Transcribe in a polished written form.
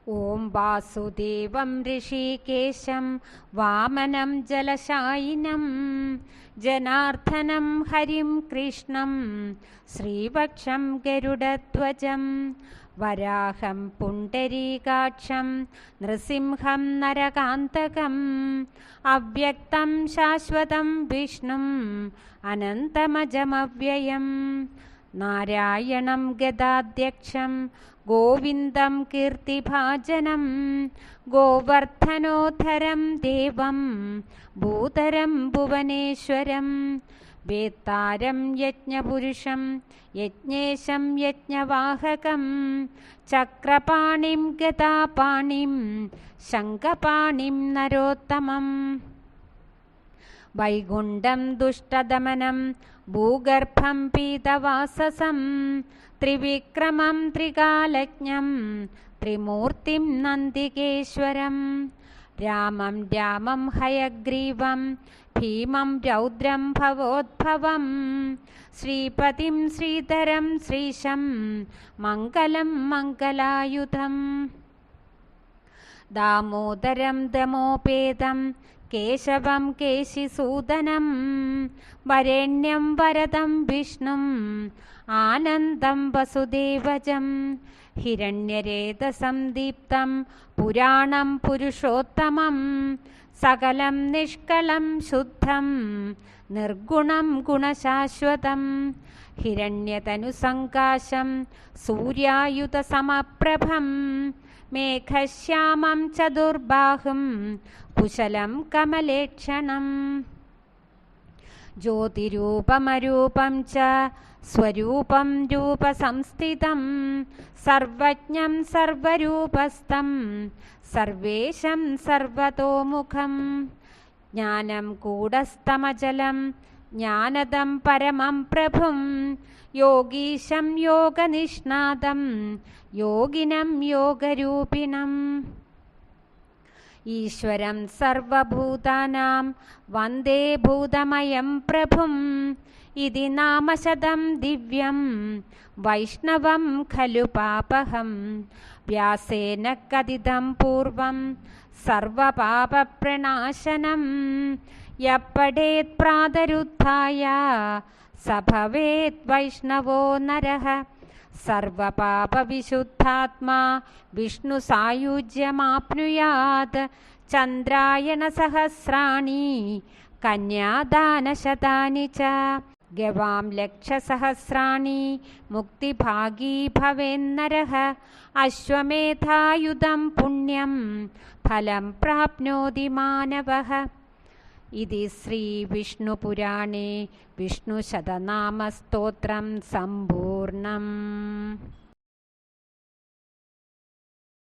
ഓം വാസുദേവം ഋഷികേശം വാമനം ജലശായിനം ജനാർദ്ദനം ഹരിം കൃഷ്ണം ശ്രീവക്ഷം ഗരുഡധ്വജം വരാഹം പുണ്ടരീകാക്ഷം നൃസിംഹം നരകാന്തകം അവ്യക്തം ശാശ്വതം വിഷ്ണും അനന്തമജമവ്യയം നാരായണം ഗദാധ്യക്ഷം ഗോവിന്ദം കീർത്തിഭാജനം ഗോവർദ്ധനോധരം ദേവം ഭൂതരം ഭുവനേശ്വരം വേത്താരം യജ്ഞപുരുഷം യജ്ഞേശം യജ്ഞവാഹകം ചക്രപാണിം ഗദാപാണിം ശംഖപാണിം നരോത്തമം വൈകുണ്ഠം ദുഷ്ടദമനം ഭൂഗർഭം പീതവാസസം ത്രിവിക്രമം ത്രികാലജ്ഞം ത്രിമൂർത്തിം നന്ദികേശ്വരം രാമം രാമം ഹയഗ്രീവം ഭീമം രൗദ്രം ഭവോദ്ഭവം ശ്രീപതിം ശ്രീധരം ശ്രീശം മംഗളം മംഗലായുധം ദാമോദരം ദമോപേതം കേശവം കേശിസൂദനം വരേണ്യം വരദം വിഷ്ണും ആനന്ദം വസുദേവജം ഹിരണ്യരേതസം ദീപ്തം പുരാണം പുരുഷോത്തമം സകലം നിഷ്കളം ശുദ്ധം നിർഗുണം ഗുണശാശ്വതം ഹിരണ്യതനുസങ്കാശം സൂര്യായുധസമപ്രഭം മേഘശ്യാമം ചതുർബാഹും കുശലം കമലേക്ഷണം ജ്യോതിരൂപമരൂപം ച സ്വരൂപം രൂപസംസ്ഥിതം സർവജ്ഞം സർവരൂപസ്ഥം സർവേശം സർവതോമുഖം ജ്ഞാനം കൂടസ്ഥമചലം ജ്ഞാനദം പരമം പ്രഭും യോഗീശം യോഗനിഷ്ണാദം യോഗിനം യോഗരൂപിണം ഈശ്വരം സർവഭൂതാനാം വന്ദേ ഭൂതമയം പ്രഭും ഇതി നാമശതം ദിവ്യം വൈഷ്ണവം ഖലു പാപഹം വ്യാസേന കഥിതം പൂർവം സർവപാപപ്രണാശനം യപ്പഠേത് പ്രാതരുദ്ധായ സ ഭവേത് വൈഷ്ണവോ നരഃ സർവപാപവിശുദ്ധാത്മാ വിഷ്ണു സായുജ്യമാപ്നുയാത് ചന്ദ്രായണ സഹസ്രാണി കന്യാദാനശതാനി ച ഗവാം ലക്ഷസഹസ്രാണി മുക്തിഭാഗീ ഭവേന്നരഃ അശ്വമേധായുധം പുണ്യം ഫലം പ്രാപ്നോതി മാനവഃ ഇതി ശ്രീ വിഷ്ണുപുരാണേ വിഷ്ണുശതനാമസ്തോത്രം സമ്പൂർണം.